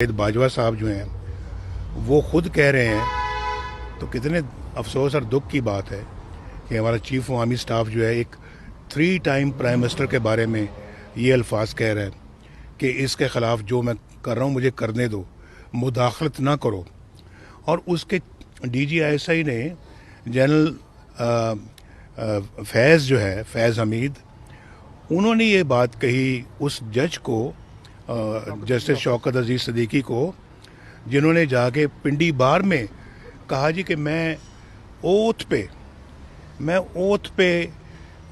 बाजवा साहब जो हैं वो खुद कह रहे हैं, तो कितने अफसोस और दुख की बात है कि हमारा चीफ ऑफ आर्मी स्टाफ जो है एक 3 टाइम प्राइम मिनिस्टर के बारे में ये अल्फाज कह रहा है कि इसके ख़िलाफ़ जो मैं कर रहा हूँ मुझे करने दो, मुदाखलत ना करो। और उसके DGISI ने जनरल फैज़ जो है, फैज़ हमीद, उन्होंने ये बात कही उस जज को, जस्टिस शौकत अजीज़ सिद्दीकी को, जिन्होंने जाके पिंडी बार में कहा जी कि मैं ओथ पे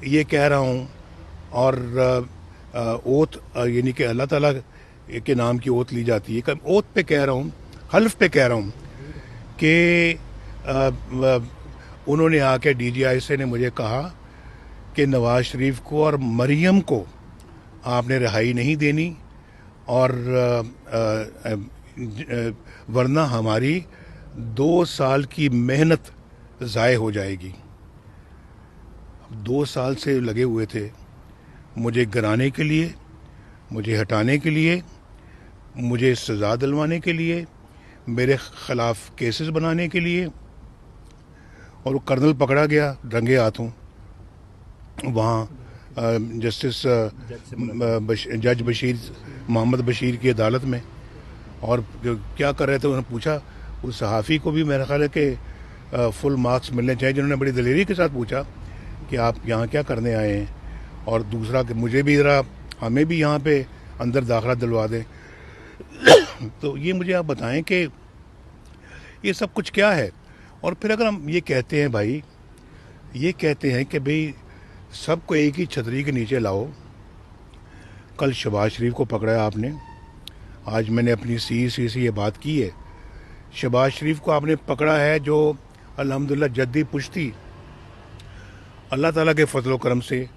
ये कह रहा हूँ, और ओथ यानी कि अल्लाह ताला के नाम की ओथ ली जाती है, ओथ पे कह रहा हूँ, हल्फ पे कह रहा हूँ कि उन्होंने आके DGISI ने मुझे कहा कि नवाज शरीफ को और मरियम को आपने रिहाई नहीं देनी, और वरना हमारी 2 साल की मेहनत ज़ाय हो जाएगी। 2 साल से लगे हुए थे मुझे गिराने के लिए, मुझे हटाने के लिए, मुझे सज़ा दिलवाने के लिए, मेरे ख़िलाफ़ केसेस बनाने के लिए। और वो कर्नल पकड़ा गया रंगे हाथों वहाँ जस्टिस जज बशीर, मोहम्मद बशीर की अदालत में। और क्या कर रहे थे उन्होंने पूछा, उस सहाफ़ी को भी मेरा ख्याल है कि फुल मार्क्स मिलने चाहिए, जिन्होंने बड़ी दलेरी के साथ पूछा कि आप यहाँ क्या करने आए हैं, और दूसरा कि मुझे भी ज़रा, हमें भी यहाँ पे अंदर दाखिला दिलवा दें। तो ये मुझे आप बताएं कि ये सब कुछ क्या है। और फिर अगर हम ये कहते हैं भाई, ये कहते हैं कि भाई सबको एक ही छतरी के नीचे लाओ। कल शहबाज शरीफ को पकड़ा है आपने, आज मैंने अपनी CEC से ये बात की है, शहबाज शरीफ को आपने पकड़ा है जो अल्हम्दुलिल्लाह जद्दी पुश्ती अल्लाह ताला के फजल करम से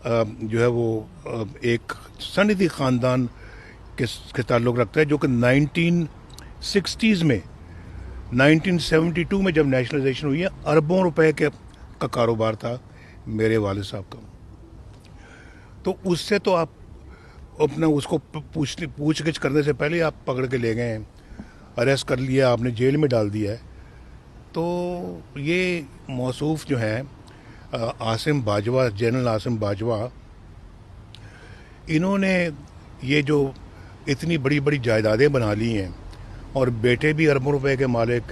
जो है वो एक सनदी ख़ानदान के ताल्लुक़ रखता है, जो कि 1960s में, 1972 में जब नेशनलाइजेशन हुई है, अरबों रुपए का कारोबार था मेरे वालिद साहब का। तो उससे तो आप अपना उसको पूछ-गिछ करने से पहले आप पकड़ के ले गए हैं, अरेस्ट कर लिया आपने, जेल में डाल दिया है। तो ये मौसूफ जो है आसिम बाजवा, जनरल आसिम बाजवा, इन्होंने ये जो इतनी बड़ी बड़ी जायदादें बना ली हैं, और बेटे भी अरबों रुपए के मालिक,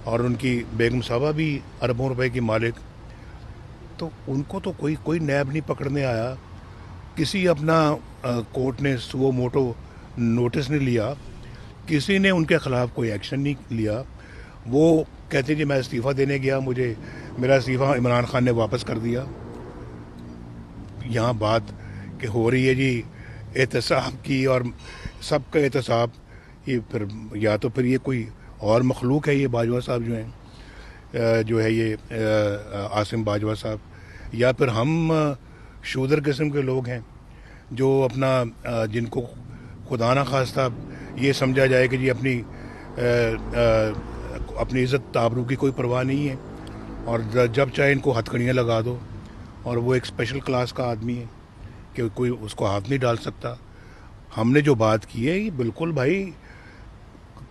और उनकी बेगम साहबा भी अरबों रुपए की मालिक, तो उनको तो कोई नैब नहीं पकड़ने आया। किसी अपना कोर्ट ने सुओ मोटो नोटिस नहीं लिया, किसी ने उनके ख़िलाफ़ कोई एक्शन नहीं लिया। वो कहते जी मैं इस्तीफ़ा देने गया, मुझे मेरा इस्तीफ़ा इमरान खान ने वापस कर दिया। यहाँ बात कि हो रही है जी एहतसाब की, और सबका एहतसाब, ये फिर या तो फिर ये कोई और मखलूक है ये बाजवा साहब जो हैं, जो है ये आसिम बाजवा साहब, या फिर हम शूदर किस्म के लोग हैं जो अपना जिनको खुदा ना खास्ता ये समझा जाए कि जी अपनी इज़्ज़त आबरू की कोई परवाह नहीं है, और जब चाहे इनको हथकड़ियाँ लगा दो, और वो एक स्पेशल क्लास का आदमी है कि कोई उसको हाथ नहीं डाल सकता। हमने जो बात की है ये बिल्कुल भाई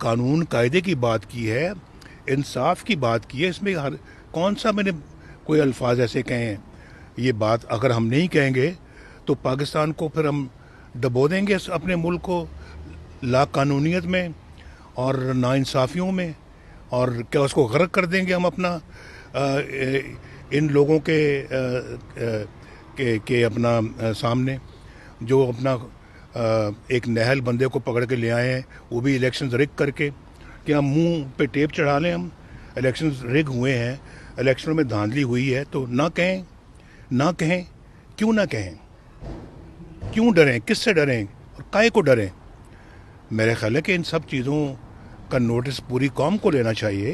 कानून कायदे की बात की है, इंसाफ की बात की है। इसमें हर कौन सा मैंने कोई अल्फाज ऐसे कहे हैं। ये बात अगर हम नहीं कहेंगे तो पाकिस्तान को फिर हम डबो देंगे अपने मुल्क को लाकानूनियत में और नाइंसाफ़ियों में, और क्या उसको गर्क कर देंगे हम अपना इन लोगों के अपना सामने, जो अपना एक नहल बंदे को पकड़ के ले आए हैं, वो भी इलेक्शन रिग करके। कि हम मुंह पे टेप चढ़ा लें, हम इलेक्शन रिग हुए हैं, इलेक्शनों में धांधली हुई है, तो ना कहें, ना कहें, क्यों ना कहें, क्यों डरें, किससे डरें और काहे को डरें। मेरे ख्याल है कि इन सब चीज़ों का नोटिस पूरी कौम को लेना चाहिए।